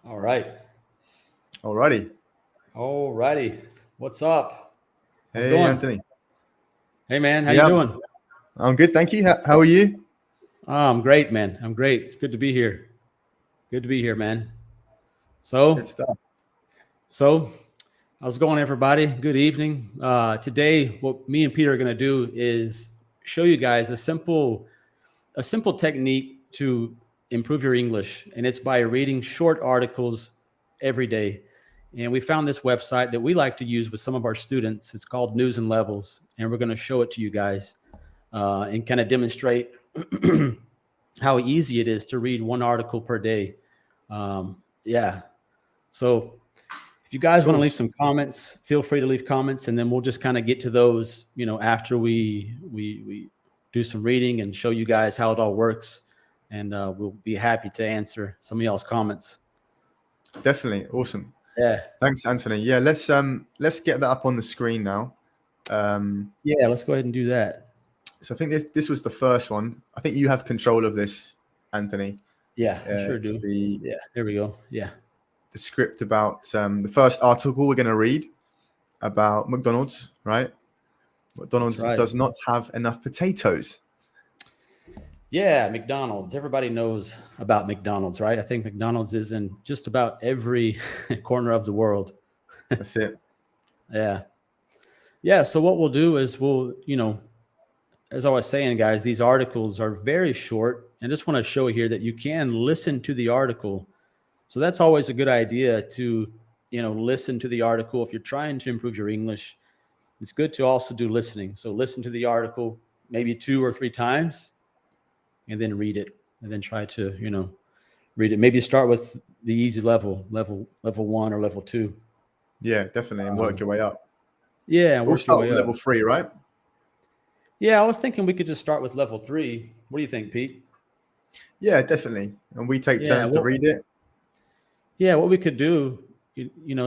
All right. Alrighty. All righty. What's up? How's it Hey, going? Anthony. Hey, man. How you Yeah, doing? I'm good. Thank you. How are you? I'm great, man. I'm great. It's good to be here. Good to be here, man. Good So, stuff. so how's it going, everybody? Good evening. Today, what me and Peter are going to do is show you guys a simple technique to improve your English, and it's by reading short articles every day. And we found this website that we like to use with some of our students. It's called News and Levels, and we're going to show it to you guys and kind of demonstrate how easy it is to read one article per day. Yeah. So if you Of guys want to leave course. some comments, feel free to leave comments, and then we'll just kind of get to those, after we do some reading and show you guys how it all works, and we'll be happy to answer some of y'all's comments. Definitely. Awesome. Yeah, Thanks, Anthony. Yeah, let's get that up on the screen now. yeah. Let's go ahead and do that. So I think this was the first one. I think you have control of this, Anthony. Yeah, I sure It's do. the Yeah, there we go. Yeah, script about the first article we're going to read about McDonald's, right? that's McDonald's right. does not have enough potatoes. Yeah, McDonald's. Everybody knows about McDonald's, right? I think McDonald's is in just about every corner of the world. That's it. Yeah. Yeah. So what we'll do is as I was saying, guys, these articles are very short. And just want to show here that you can listen to the article. So that's always a good idea to, listen to the article. If you're trying to improve your English, it's good to also do listening. So listen to the article maybe 2 or 3 times and then read it, and then try to, read it. Maybe start with the easy level 1 or level 2. Yeah, definitely, and work Um, your way up. yeah, We'll work your start way with up. level 3, right? Yeah, I was thinking we could just start with level 3. What do you think, Pete? Yeah, definitely. And we take Yeah, turns to well, read it. yeah, what we could do,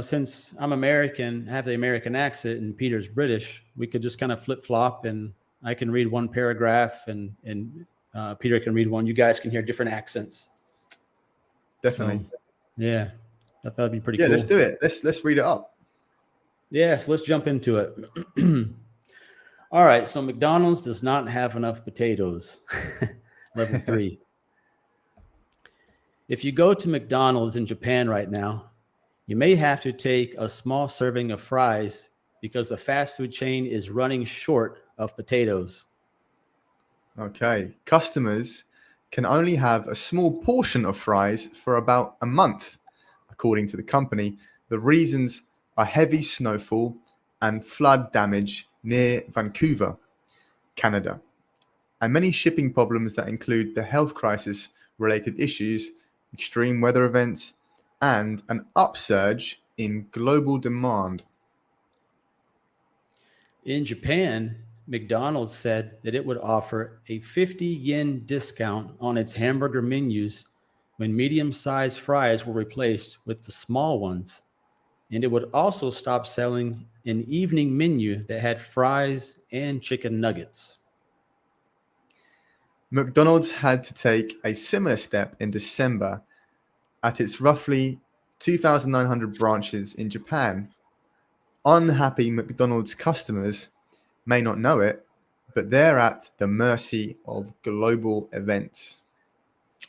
since I'm American, have the American accent, and Peter's British, we could just kind of flip flop, and I can read one paragraph, and Peter can read one. You guys can hear different accents. So, Definitely. yeah, I thought that'd be pretty Yeah, let's cool. do it. Let's read it up. Yeah, so let's jump into it. All right, so McDonald's does not have enough potatoes. Level 3. If you go to McDonald's in Japan right now, you may have to take a small serving of fries because the fast food chain is running short of potatoes. Okay. Customers can only have a small portion of fries for about a month, according to the company. The reasons are heavy snowfall and flood damage near Vancouver, Canada, and many shipping problems that include the health crisis related issues, extreme weather events, and an upsurge in global demand. In Japan, McDonald's said that it would offer a 50 yen discount on its hamburger menus when medium sized fries were replaced with the small ones. And it would also stop selling an evening menu that had fries and chicken nuggets. McDonald's had to take a similar step in December at its roughly 2,900 branches in Japan. Unhappy McDonald's customers may not know it, but they're at the mercy of global events.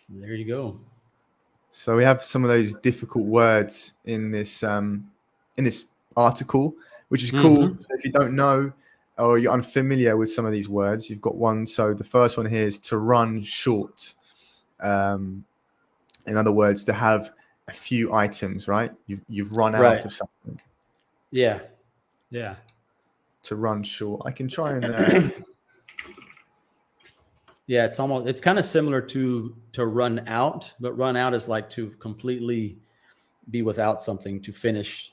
There you go. So we have some of those difficult words in this article, which is cool. Mm-hmm. So if you don't know or you're unfamiliar with some of these words, you've got one. So the first one here is to run short. Um, in other words, to have a few items, right? You've run out Right. of something. Yeah. Yeah. To run short. I can try and Yeah, it's kind of similar to run out, but run out is like to completely be without something to finish.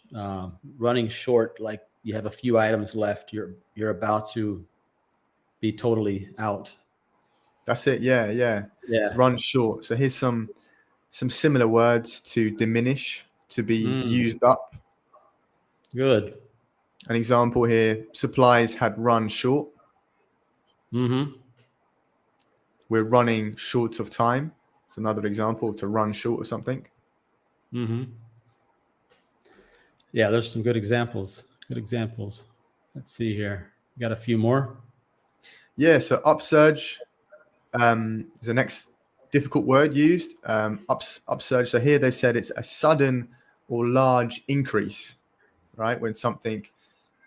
Running short, like you have a few items left, you're about to be totally out. that's it. Yeah, yeah. Yeah. Run short. So here's some similar words to diminish, to be Mm, used up. good. An example here: supplies had run short. Mm-hmm. We're running short of time. It's another example of to run short of something. Mm-hmm. Yeah, there's some good examples. Good examples. Let's see here. We got a few more. Yeah, so upsurge is the next difficult word used. Upsurge. So here they said it's a sudden or large increase, right? When something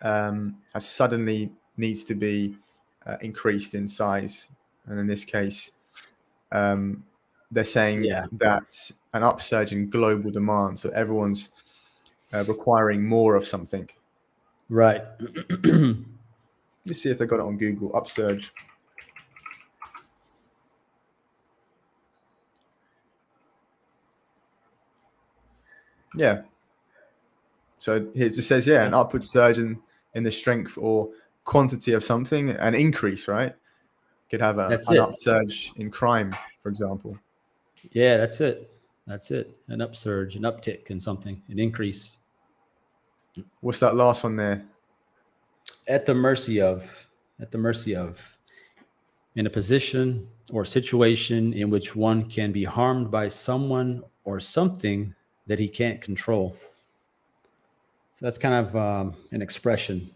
has suddenly needs to be increased in size, and in this case, they're saying Yeah. that an upsurge in global demand. So everyone's requiring more of something. Right. Let's see if they got it on Google. Upsurge. Yeah. So here it just says, yeah, an upward surge in the strength or quantity of something, an increase, right? Could have That's an it. upsurge in crime, for example. Yeah, that's it. That's it. An upsurge, an uptick in something, an increase. What's that last one there? At the mercy of, at the mercy of, in a position or situation in which one can be harmed by someone or something that he can't control. So that's kind of an expression,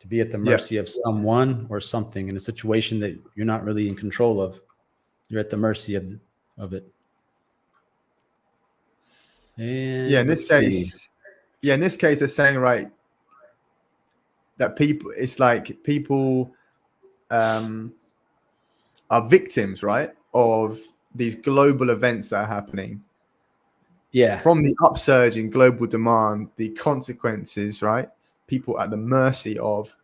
to be at the Yeah. mercy of someone or something in a situation that you're not really in control of. You're at the mercy of it. And Yeah. let's see. In this case, they're saying, right, that people, it's like people are victims, right, of these global events that are happening. Yeah, From the upsurge in global demand, the consequences, right? People at the mercy of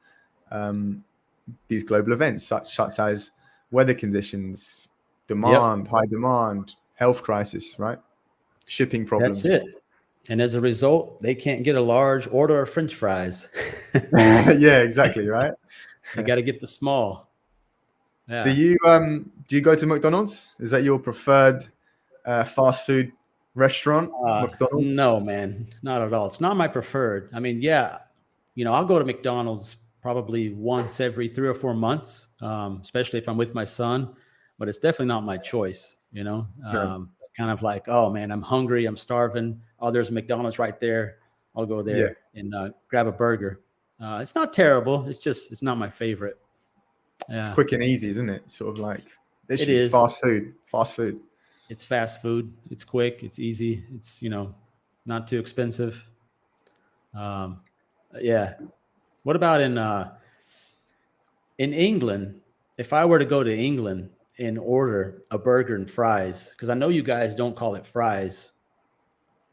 these global events, such as weather conditions, yep, high demand, health crisis, right? Shipping that's problems. it. And as a result, they can't get a large order of French fries. Yeah, exactly, right? They got to get the small. Do Yeah. you go to McDonald's? Is that your preferred fast food restaurant? McDonald's? No, man, not at all. It's not my preferred. I mean, yeah, I'll go to McDonald's probably once every 3 or 4 months, especially if I'm with my son. But it's definitely not my choice. No. It's kind of like, oh man, I'm hungry, I'm starving. Oh, there's a McDonald's right there. I'll go Yeah, there and grab a burger. It's not terrible. It's not my favorite. it's Yeah, quick and easy, isn't it? Sort of like it literally is. fast food. Fast food. It's fast food. It's quick. It's easy. It's not too expensive. Um, yeah. What about in England? If I were to go to England and order a burger and fries, because I know you guys don't call it fries,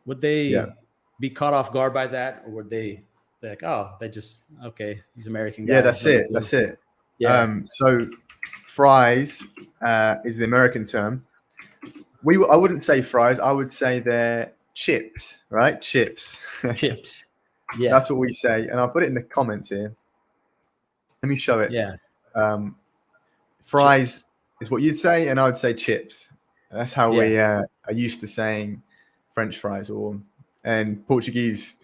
would Yeah. they be caught off guard by that, or would they be like, oh, they just okay, these American Yeah, guys, that's no big it. deal. That's it. Yeah, So fries is the American term. I wouldn't say fries. I would say they're chips, right? Chips. chips. Yeah, That's what we say, and I'll put it in the comments here. Let me show it. yeah, Um, fries chips. is what you'd say, and I would say chips. That's how Yeah, we are used to saying French fries, and Portuguese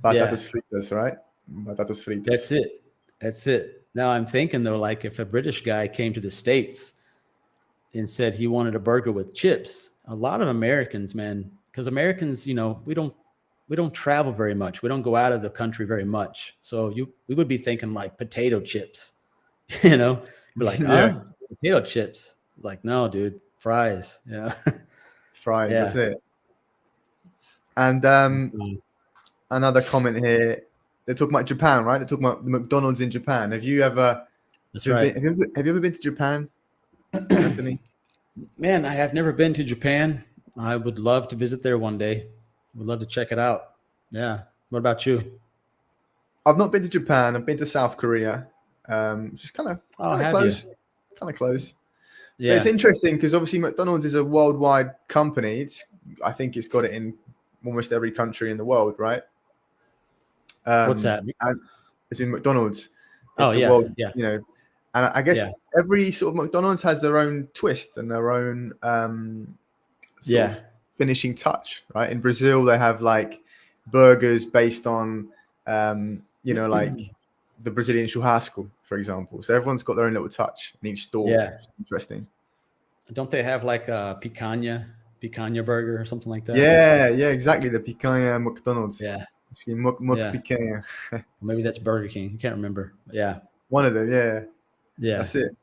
yeah. batatas fritas, right? Batatas That's fritas. it. That's it. Now I'm thinking though, like if a British guy came to the States and said he wanted a burger with chips, a lot of Americans, man, because Americans, we don't travel very much. We don't go out of the country very much. So we would be thinking like potato chips, you know, be like, Yeah, potato chips. Like, no, dude, fries. Yeah. fries. That's Yeah. it. And another comment here. They're talking about Japan, right? They're talking about the McDonald's in Japan. Have you ever That's right. have you ever been to Japan, Anthony? Man, I have never been to Japan. I would love to visit there one day. Would love to check it out. Yeah. What about you? I've not been to Japan. I've been to South Korea. Just Oh, kind of have you? close, kind of close. But it's Yeah. interesting because obviously McDonald's is a worldwide company. I think it's got it in almost every country in the world, right? What's that? And it's in McDonald's. Oh, It's a yeah. world, Yeah. and I guess Yeah. every sort of McDonald's has their own twist and their own sort Yeah. of finishing touch, right? In Brazil, they have like burgers based on, like the Brazilian churrasco, for example. So everyone's got their own little touch in each store. Yeah. Interesting. Don't they have like picanha? picanha burger or something like that. Yeah, exactly. The picanha McDonald's. Yeah. Actually, Muck Yeah. picanha. Maybe that's Burger King. I can't remember. Yeah. One of them, yeah. Yeah. That's it.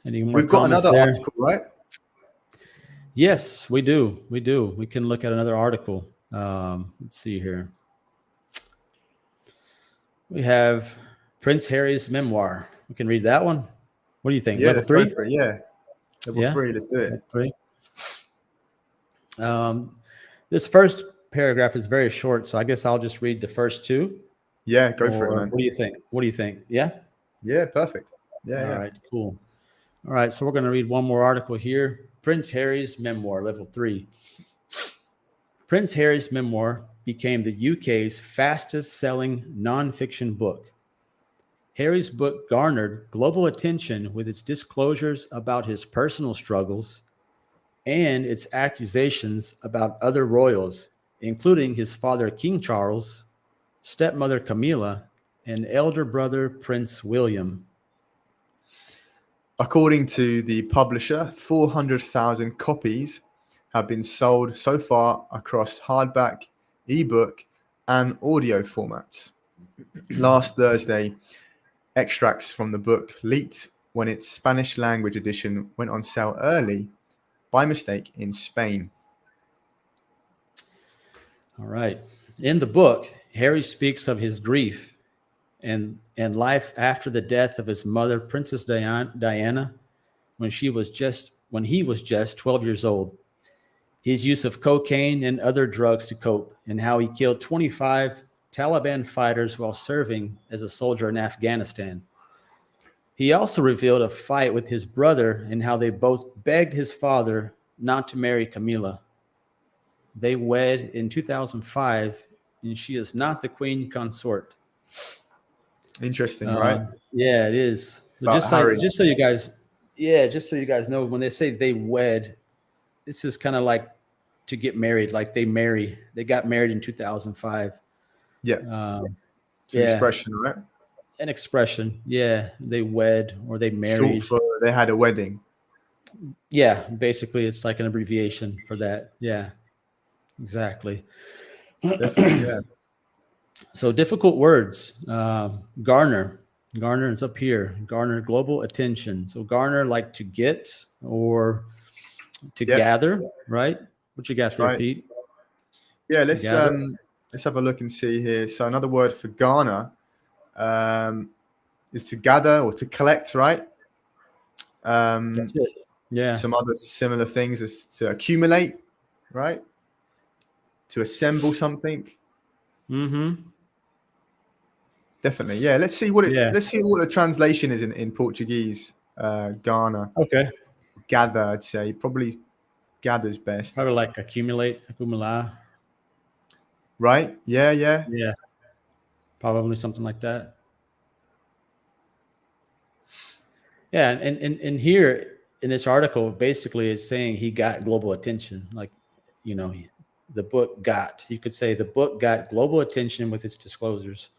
Any more We've got comments another there? article, right? Yes, we do. We do. We can look at another article. Let's see here. We have Prince Harry's memoir. We can read that one. What do you think? Yeah, Level let's go 3? for it. Yeah. Level Yeah. 3, let's do it. Level 3. This first paragraph is very short, so I guess I'll just read the first two. Yeah, go for it, man. What do you think? What do you think? Yeah? Yeah, perfect. All Yeah. right, cool. All right, so we're going to read one more article here. Prince Harry's memoir, level 3. Prince Harry's memoir became the UK's fastest selling nonfiction book. Harry's book garnered global attention with its disclosures about his personal struggles and its accusations about other royals, including his father King Charles, stepmother Camilla, and elder brother Prince William. According to the publisher, 400,000 copies have been sold so far across hardback, ebook, and audio formats. Last Thursday, extracts from the book leaked when its Spanish language edition went on sale early by mistake in Spain. All right. In the book, Harry speaks of his grief and life after the death of his mother, Princess Diana, when he was just 12 years old. His use of cocaine and other drugs to cope, and how he killed 25 Taliban fighters while serving as a soldier in Afghanistan. He also revealed a fight with his brother and how they both begged his father not to marry Camilla. They wed in 2005, and she is not the queen consort. Interesting, right? Yeah, it is. So About Harry. just so you guys know, when they say they wed, this is kind of like to get married, like they got married in 2005. Yeah. It's an expression, right? An expression. Yeah. They wed or they married. Short for they had a wedding. Yeah. Basically, it's like an abbreviation for that. Yeah. Exactly. Definitely, yeah. So difficult words. Garner is up here. Garner global attention. So garner, like to get or to gather, right? What you got there, Right. Pete? Yeah, let's have a look and see here. So another word for garner is to gather or to collect, right? That's it. Yeah. Some other similar things is to accumulate, right? To assemble something. Mm-hmm. Definitely, yeah. Let's see what the translation is in Portuguese. Garner. Okay. Gather, I'd say probably gathers best. Probably like accumular. Right? Yeah. Yeah. Probably something like that. Yeah, and here in this article, basically it's saying he got global attention. Like, the book you could say the book got global attention with its disclosures.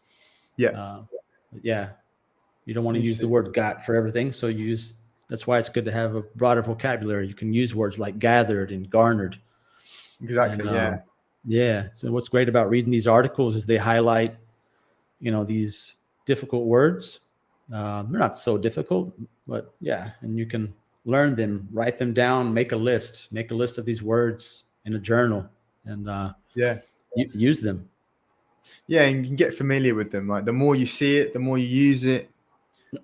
Yeah. Yeah. You don't want to use the word got for everything. So that's why it's good to have a broader vocabulary. You can use words like gathered and garnered. Exactly. And, yeah. So what's great about reading these articles is they highlight, these difficult words. They're not so difficult, but yeah. And you can learn them, write them down, make a list of these words in a journal and use them. Yeah. And you can get familiar with them. Like the more you see it, the more you use it,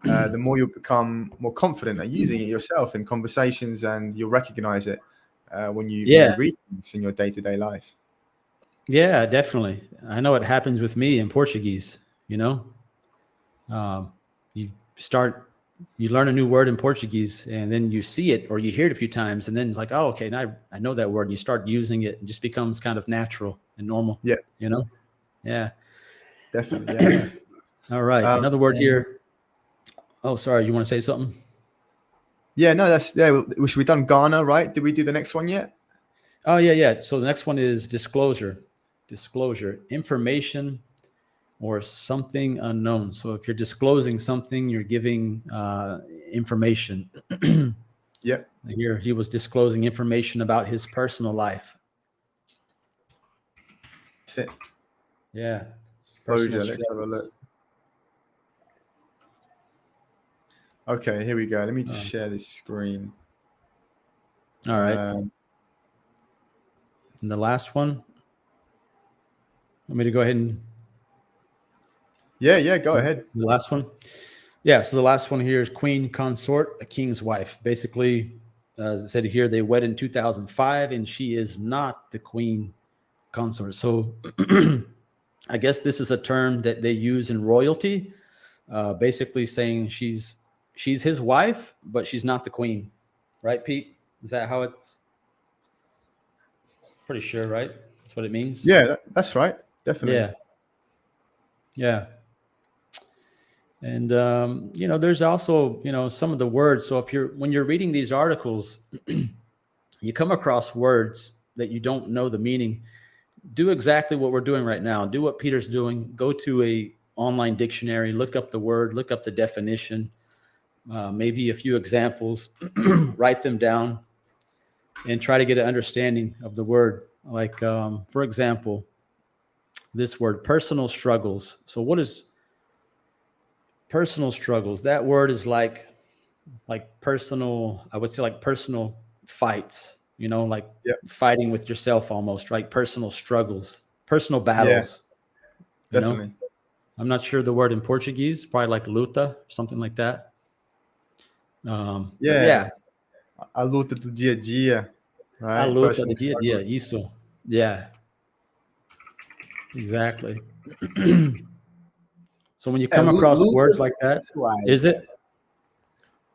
the more you'll become more confident at using it yourself in conversations, and you'll recognize it when you read things in your day-to-day life. Yeah, definitely. I know it happens with me in Portuguese. You learn a new word in Portuguese, and then you see it or you hear it a few times, and then it's like, oh, okay, now I know that word, and you start using it, and just becomes kind of natural and normal. Yeah. Yeah. Definitely. Yeah. All right. Another word here. Oh, sorry. You want to say something? Yeah, no, we've done Ghana, right? Did we do the next one yet? Oh, yeah. So the next one is disclosure. Information or something unknown. So if you're disclosing something, you're giving information. Yep. Here he was disclosing information about his personal life. That's it. Yeah. Disclosure. Let's have a look. Okay, here we go. Let me just share this screen. All right. And the last one. Want me to go ahead and? Yeah, go ahead. The last one. Yeah, so the last one here is queen consort, a king's wife. Basically, as I said here, they wed in 2005, and she is not the queen consort. So I guess this is a term that they use in royalty, basically saying she's his wife, but she's not the queen. Right, Pete? Is that how it's? Pretty sure, right? That's what it means. Yeah, that's right. Definitely. Yeah. And there's also some of the words. So when you're reading these articles, you come across words that you don't know the meaning. Do exactly what we're doing right now. Do what Peter's doing. Go to a online dictionary, look up the word, look up the definition, maybe a few examples, write them down, and try to get an understanding of the word. Like, for example, this word, personal struggles. So what is personal struggles? That word is like personal, I would say like personal fights, like fighting with yourself almost, right? Personal struggles, personal battles. Yeah, definitely. I'm not sure the word in Portuguese, probably like luta, something like that. Yeah. A luta do dia a dia, right? A luta do dia a dia, isso. Yeah. Exactly. So when you come across words like that, is it?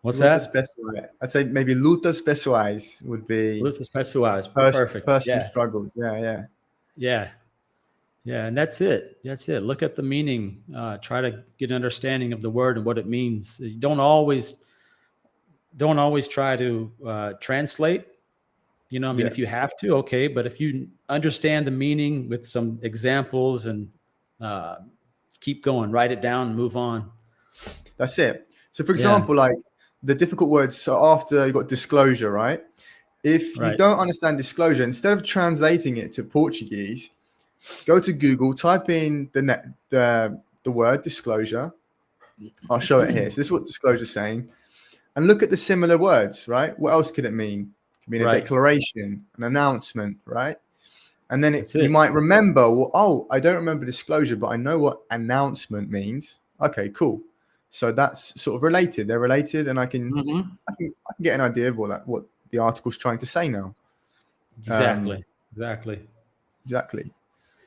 What's lutas that? Pessoais. I'd say maybe lutas pessoais would be. Lutas pessoais. Perfect. Personal struggles. Yeah. And that's it. Look at the meaning. Try to get an understanding of the word and what it means. You don't always try to translate. If you have to, okay. But if you understand the meaning with some examples and keep going, write it down, and move on. That's it. So, for example, like the difficult words. So after you got disclosure, right? If you don't understand disclosure, instead of translating it to Portuguese, go to Google, type in the word disclosure. I'll show it here. So this is what disclosure is saying. And look at the similar words, right? What else could it mean? It could mean a declaration, an announcement, right? And then you might remember, well, I don't remember disclosure, but I know what announcement means. Okay, cool. So that's sort of related. They're related, and I can get an idea of what the article's trying to say now. Exactly.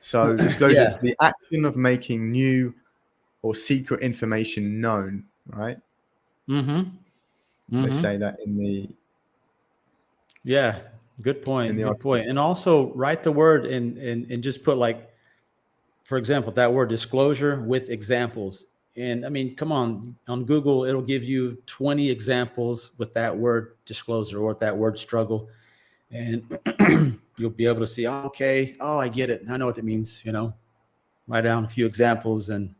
So disclosure is the action of making new or secret information known, right? Let's say that in the good point. And also write the word and just put, like, for example, that word disclosure with examples. And I mean, come on Google, it'll give you 20 examples with that word disclosure or with that word struggle. And you'll be able to see, I get it. I know what it means, write down a few examples and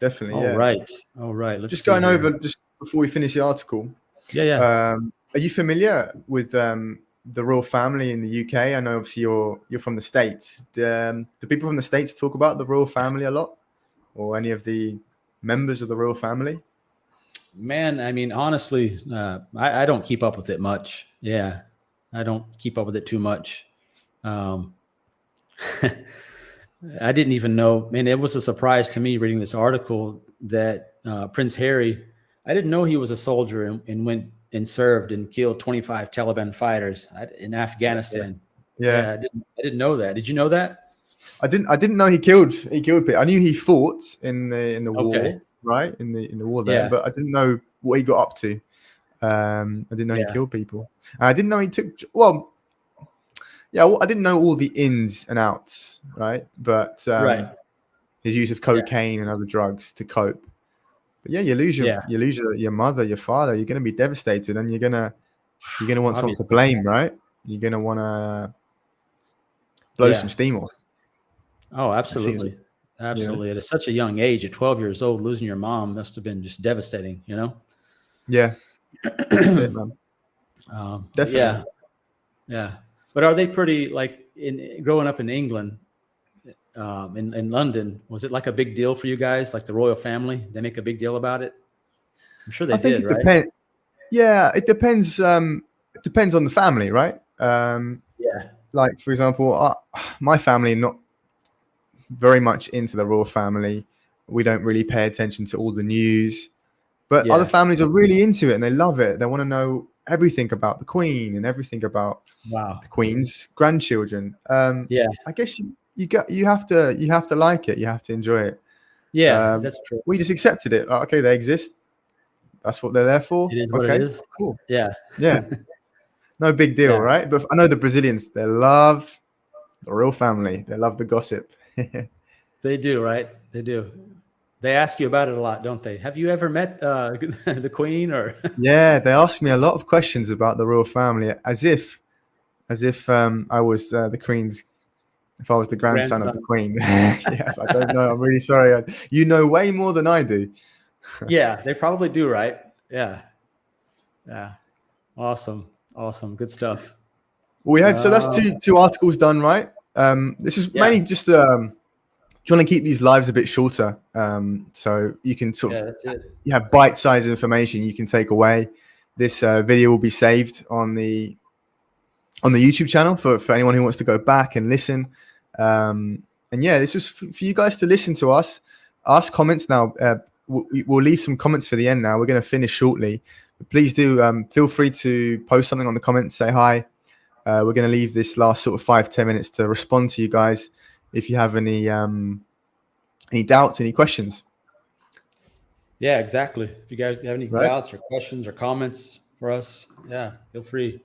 definitely. All right. Let's just going over just before we finish the article. Are you familiar with the royal family in the UK? I know obviously you're from the States. Do people from the States talk about the royal family a lot, or any of the members of the royal family? Man, I mean, honestly, I don't keep up with it much. Yeah, I don't keep up with it too much. I didn't even know. Man, it was a surprise to me reading this article that Prince Harry, I didn't know he was a soldier and went and served and killed 25 Taliban fighters in Afghanistan. Yeah, I didn't know that. Did you know that? I didn't know he killed people. I knew he fought in the war, right? In the war there, but I didn't know what he got up to. I didn't know he killed people. I didn't know he took. I didn't know all the ins and outs, right? But his use of cocaine and other drugs to cope. But you lose your mother, your father. You're going to be devastated, and you're going to want someone to blame, right? You're going to want to blow some steam off. Oh, absolutely. Absolutely. At such a young age, at 12 years old, losing your mom must have been just devastating, Yeah, that's it, man. Definitely. Yeah. But are they pretty like in growing up in England, in London? Was it like a big deal for you guys, like the royal family? They make a big deal about it. I'm sure they I think did, it right? depends. Yeah, it depends. It depends on the family, right? Yeah. Like for example, my family not very much into the royal family. We don't really pay attention to all the news, but other Yeah. families are really into it and they love it. They want to know everything about the Queen and everything about Wow. the Queen's grandchildren. Yeah. I guess you have to like it. You have to enjoy it. Yeah. That's true. We just accepted it. Like, okay, they exist. That's what they're there for. It is what it Okay, is. cool. Yeah. Yeah, no big deal, Yeah. right? But I know the Brazilians, they love the royal family. They love the gossip. They do, right? They do. They ask you about it a lot, don't they? Have you ever met the Queen or Yeah, they ask me a lot of questions about the royal family, as if I was the Queen's, if I was the grandson of the grandson? Queen. Yes, I don't know. I'm really sorry. You know way more than I do. Yeah, they probably do, right? Yeah. Yeah. Awesome. Awesome. Good stuff. We had so that's Um, two articles done, right? This is yeah. mainly just trying to keep these lives a bit shorter, so you can sort Yeah, of that's it. you have bite-sized information you can take away. This video will be saved on the YouTube channel for anyone who wants to go back and listen. And yeah, this was for you guys to listen to us. Ask comments now. We'll leave some comments for the end now. We're going to finish shortly. But please do feel free to post something on the comments, say hi. We're going to leave this last sort of 5-10 minutes to respond to you guys if you have any doubts, any questions. Yeah, exactly. If you guys have any Right. doubts or questions or comments for us, yeah, feel free.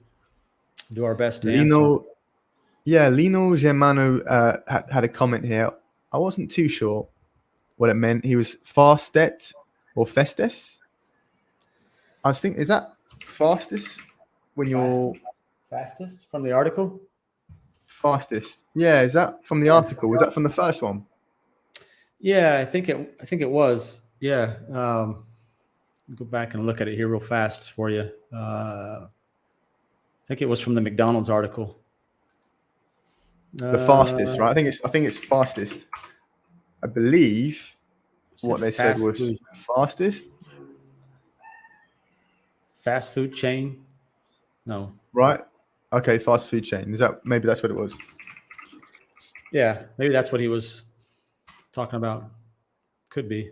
Do our best to answer. Lino Germano had a comment here. I wasn't too sure what it meant. He was fastet or festes. I was thinking, is that fastest when you're Fastest from the article? fastest? Yeah, is that from the article? Was that from the first one? Yeah, I think it was. Yeah. Go back and look at it here real fast for you. I think it was from the McDonald's article. The fastest, right? I think it's fastest. I believe what they said was fastest. Fast food chain. No. Right. Okay, fast food chain. Is that maybe that's what it was? Yeah, maybe that's what he was talking about. Could be.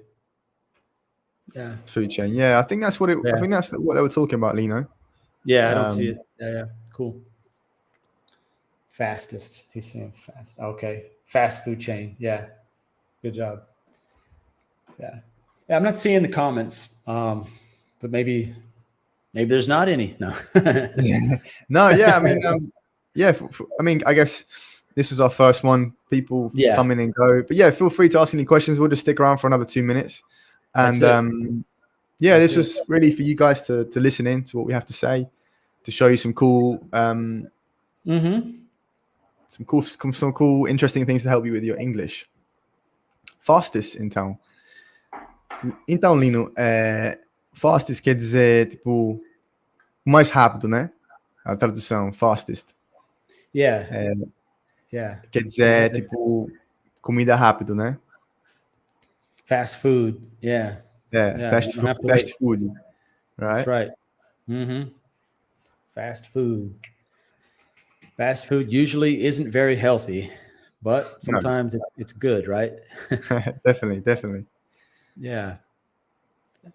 Yeah. Food chain. Yeah, I think that's what it. Yeah. I think that's what they were talking about, Lino. Yeah, I don't see it. Yeah. Cool. Fastest. He's saying fast. Okay. Fast food chain. Yeah. Good job. Yeah. I'm not seeing the comments. But maybe there's not any. No. No. Yeah. I mean, yeah. I mean, I guess this was our first one. People come in and go. But yeah, feel free to ask any questions. We'll just stick around for another 2 minutes. And yeah, this was really for you guys to listen in to what we have to say, to show you some cool, some cool, interesting things to help you with your English. Fastest, então. Então, Lino, fastest quer dizer, tipo, o mais rápido, né? A tradução, fastest. Yeah. Quer dizer, tipo, comida rápido, né? Fast food. Yeah. Fast food. Right? That's right. Fast food. Fast food usually isn't very healthy, but sometimes it's good, right? Definitely. Yeah.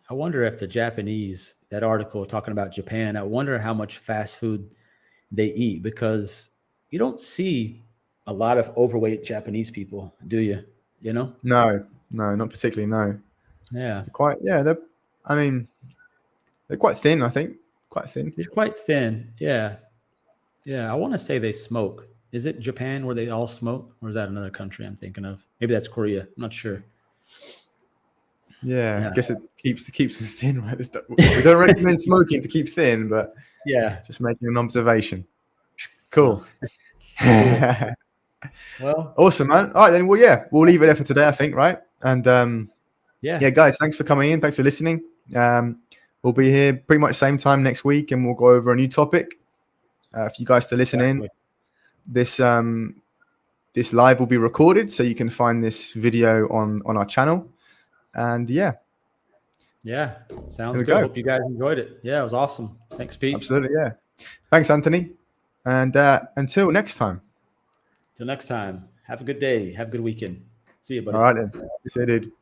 I wonder if the Japanese, that article talking about Japan, I wonder how much fast food they eat, because you don't see a lot of overweight Japanese people, do you? You know? No, not particularly. No. Yeah. They're quite thin, I think. Quite thin. They're quite thin. Yeah. I want to say they smoke. Is it Japan where they all smoke, or is that another country I'm thinking of? Maybe that's Korea. I'm not sure. Yeah. I guess it keeps them thin, right? We don't recommend smoking to keep thin, but yeah, just making an observation. Cool. Well, awesome, man. All right, then. Well, yeah, we'll leave it there for today, I think, right? And yeah, guys, thanks for coming in. Thanks for listening. we'll be here pretty much same time next week, and we'll go over a new topic. For you guys to listen in, this live will be recorded, so you can find this video on our channel. And yeah, sounds good. Hope you guys enjoyed it. Yeah, it was awesome. Thanks, Pete. Absolutely, yeah. Thanks, Anthony. And until next time. Till next time. Have a good day. Have a good weekend. See you, buddy. All right then. See you, dude.